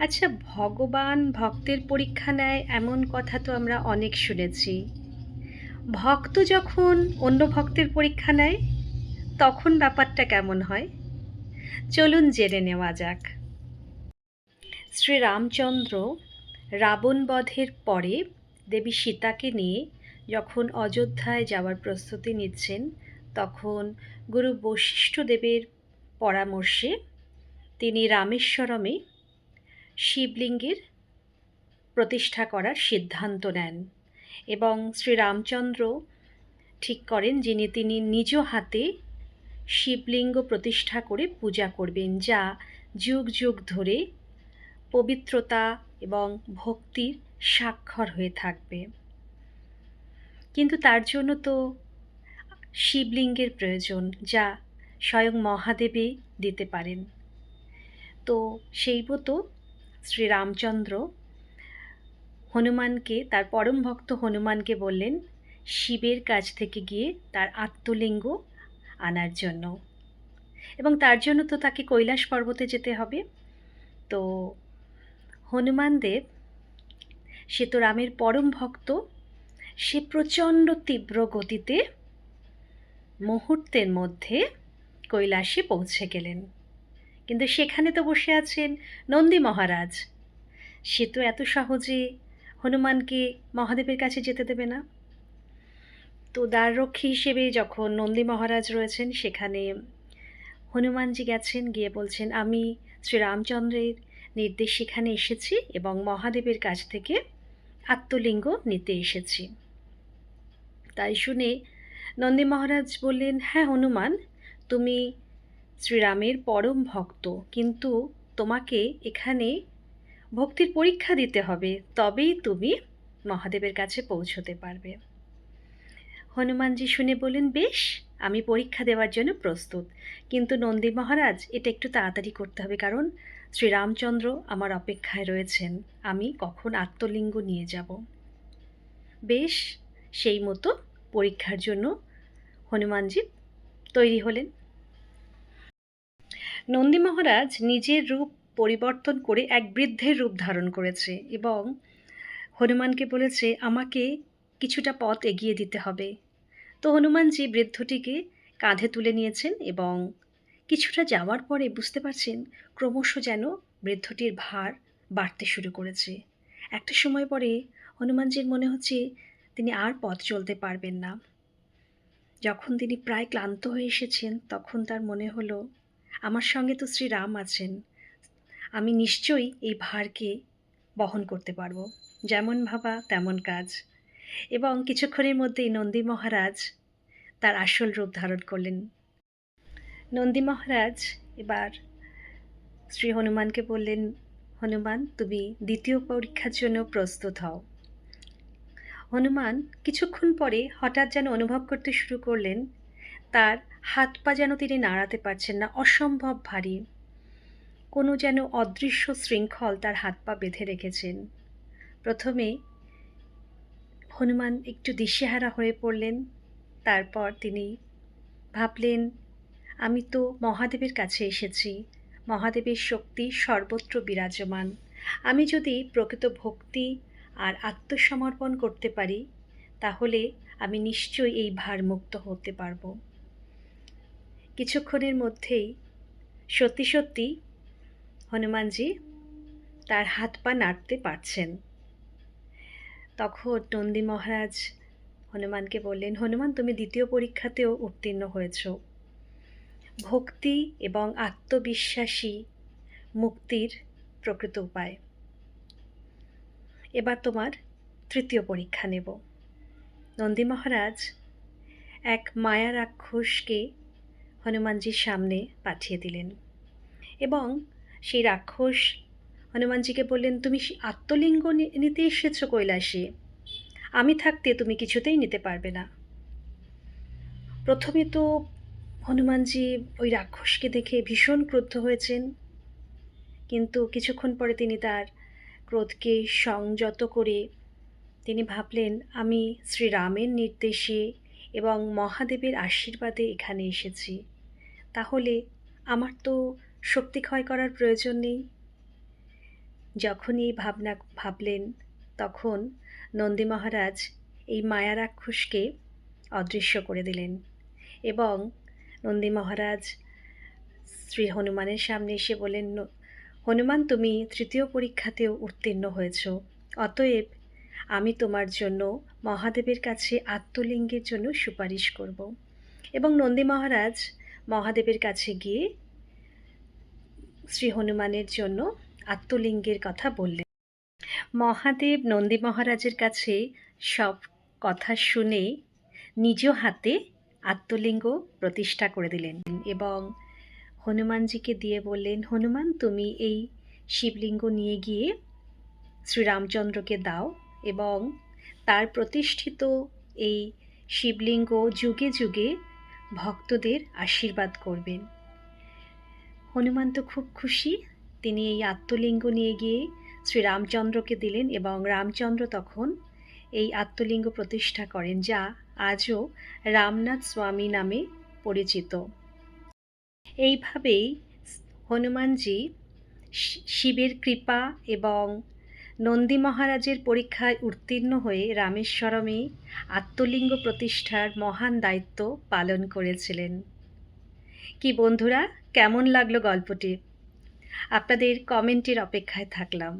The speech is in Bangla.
আচ্ছা, ভগবান ভক্তের পরীক্ষা নেয় এমন কথা তো আমরা অনেক শুনেছি। ভক্ত যখন অন্য ভক্তের পরীক্ষা নেয়, তখন ব্যাপারটা কেমন হয়? চলুন জেনে নেওয়া যাক। শ্রীরামচন্দ্র রাবণ বধের পরে দেবী সীতাকে নিয়ে যখন অযোধ্যায় যাওয়ার প্রস্তুতি নিচ্ছেন, তখন গুরু বশিষ্ঠ দেবের পরামর্শে তিনি রামেশ্বরমে শিবলিঙ্গের প্রতিষ্ঠা করার সিদ্ধান্ত নেন এবং শ্রীরামচন্দ্র ঠিক করেন তিনি নিজ হাতে শিবলিঙ্গ প্রতিষ্ঠা করে পূজা করবেন, যা যুগ যুগ ধরে পবিত্রতা এবং ভক্তির স্বাক্ষর হয়ে থাকবে। কিন্তু তার জন্য তো শিবলিঙ্গের প্রয়োজন, যা স্বয়ং মহাদেবই দিতে পারেন। তো সেই মতো শ্রীরামচন্দ্র হনুমানকে, তার পরম ভক্ত হনুমানকে বললেন শিবের কাছ থেকে গিয়ে তার আত্মলিঙ্গ আনার জন্য, এবং তার জন্য তো তাকে কৈলাস পর্বতে যেতে হবে। তো হনুমান দেব, সে তো রামের পরম ভক্ত, সে প্রচণ্ড তীব্র গতিতে মুহূর্তের মধ্যে কৈলাসে পৌঁছে গেলেন। কিন্তু সেখানে তো বসে আছেন নন্দী মহারাজ। সে তো এত সহজে হনুমানকে মহাদেবের কাছে যেতে দেবে না। তো দ্বাররক্ষী হিসেবে যখন নন্দী মহারাজ রয়েছেন, সেখানে হনুমানজি গেছেন, গিয়ে বলছেন, আমি শ্রীরামচন্দ্রের নির্দেশ সেখানে এসেছি এবং মহাদেবের কাছ থেকে আত্মলিঙ্গ নিতে এসেছি। তাই শুনে নন্দী মহারাজ বললেন, হ্যাঁ হনুমান, তুমি শ্রীরামের পরম ভক্ত, কিন্তু তোমাকে এখানে ভক্তির পরীক্ষা দিতে হবে, তবেই তুমি মহাদেবের কাছে পৌঁছতে পারবে। হনুমানজি শুনে বললেন, বেশ, আমি পরীক্ষা দেওয়ার জন্য প্রস্তুত, কিন্তু নন্দী মহারাজ এটা একটু তাড়াতাড়ি করতে হবে, কারণ শ্রীরামচন্দ্র আমার অপেক্ষায় রয়েছেন, আমি কখন আত্মলিঙ্গ নিয়ে যাব। বেশ, সেই মতো পরীক্ষার জন্য হনুমানজি তৈরি হলেন। নন্দী মহারাজ নিজের রূপ পরিবর্তন করে এক বৃদ্ধের রূপ ধারণ করেছে এবং হনুমানকে বলেছে, আমাকে কিছুটা পথ এগিয়ে দিতে হবে। তো হনুমানজি বৃদ্ধটিকে কাঁধে তুলে নিয়েছেন এবং কিছুটা যাওয়ার পরে বুঝতে পারছেন ক্রমশ যেন বৃদ্ধটির ভার বাড়তে শুরু করেছে। একটা সময় পরে হনুমানজির মনে হচ্ছে তিনি আর পথ চলতে পারবেন না। যখন তিনি প্রায় ক্লান্ত হয়ে এসেছেন, তখন তার মনে হলো, আমার সঙ্গে তো শ্রীরাম আছেন, আমি নিশ্চয়ই এই ভারকে বহন করতে পারবো। যেমন ভাবা তেমন কাজ। এবং কিছুক্ষণের মধ্যেই নন্দী মহারাজ তার আসল রূপ ধারণ করলেন। নন্দী মহারাজ এবার শ্রী হনুমানকে বললেন, হনুমান, তুমি দ্বিতীয় পরীক্ষার জন্য প্রস্তুত হও। হনুমান কিছুক্ষণ পরে হঠাৎ যেন অনুভব করতে শুরু করলেন, তার হাত পা যেন তিনি নাড়াতে পারছেন না, অসম্ভব ভারী। কোনো যেন অদৃশ্য শৃঙ্খল তার হাত পা বেঁধে রেখেছেন। প্রথমে হনুমান একটু দিশেহারা হয়ে পড়লেন। তারপর তিনি ভাবলেন, আমি তো মহাদেবের কাছে এসেছি, মহাদেবের শক্তি সর্বত্র বিরাজমান। আমি যদি প্রকৃত ভক্তি আর আত্মসমর্পণ করতে পারি, তাহলে আমি নিশ্চয়ই এই ভারমুক্ত হতে পারব। কিছুক্ষণের মধ্যেই সত্যি সত্যি হনুমানজি তার হাত পা নাড়তে পারছেন। তখন নন্দী মহারাজ হনুমানকে বললেন, হনুমান, তুমি দ্বিতীয় পরীক্ষাতেও উত্তীর্ণ হয়েছ। ভক্তি এবং আত্মবিশ্বাসী মুক্তির প্রকৃত উপায়। এবার তোমার তৃতীয় পরীক্ষা নেব। নন্দী মহারাজ এক মায়া রাক্ষসকে হনুমানজির সামনে পাঠিয়ে দিলেন এবং সেই রাক্ষস হনুমানজিকে বললেন, তুমি আত্মলিঙ্গ নিতে এসেছো কৈলাসে, আমি থাকতে তুমি কিছুতেই নিতে পারবে না। প্রথমে তো হনুমানজি ওই রাক্ষসকে দেখে ভীষণ ক্রুদ্ধ হয়েছেন, কিন্তু কিছুক্ষণ পরে তিনি তার ক্রোধকে সংযত করে তিনি ভাবলেন, আমি শ্রীরামের নির্দেশে এবং মহাদেবের আশীর্বাদে এখানে এসেছি, তাহলে আমার তো শক্তি ক্ষয় করার প্রয়োজন নেই। যখন এই ভাবনা ভাবলেন তখন নন্দী মহারাজ এই মায়া রাক্ষসকে অদৃশ্য করে দিলেন এবং নন্দী মহারাজ শ্রী হনুমানের সামনে এসে বলেন, হনুমান, তুমি তৃতীয় পরীক্ষাতেও উত্তীর্ণ হয়েছ, অতএব আমি তোমার জন্য মহাদেবের কাছে আত্মলিঙ্গের জন্য সুপারিশ করব। এবং নন্দী মহারাজ মহাদেবের কাছে গিয়ে শ্রী হনুমানের জন্য আত্মলিঙ্গের কথা বললেন। মহাদেব নন্দী মহারাজের কাছে সব কথা শুনে নিজ হাতে আত্মলিঙ্গ প্রতিষ্ঠা করে দিলেন এবং হনুমানজিকে দিয়ে বললেন, হনুমান, তুমি এই শিবলিঙ্গ নিয়ে গিয়ে শ্রীরামচন্দ্রকে দাও এবং তার প্রতিষ্ঠিত এই শিবলিঙ্গ যুগে যুগে ভক্তদের আশীর্বাদ করবেন। হনুমান তো খুব খুশি, তিনি এই আত্মলিঙ্গ নিয়ে গিয়ে শ্রীরামচন্দ্রকে দিলেন এবং রামচন্দ্র তখন এই আত্মলিঙ্গ প্রতিষ্ঠা করেন, যা আজও রামনাথ স্বামী নামে পরিচিত। এইভাবেই হনুমানজি শিবের কৃপা এবং নন্দী মহারাজের পরীক্ষায় উত্তীর্ণ হয়ে রামেশ্বরমে আত্মলিঙ্গ প্রতিষ্ঠার মহান দায়িত্ব পালন করেছিলেন। কি বন্ধুরা, কেমন লাগলো গল্পটি? আপনাদের কমেন্টের অপেক্ষায় থাকলাম।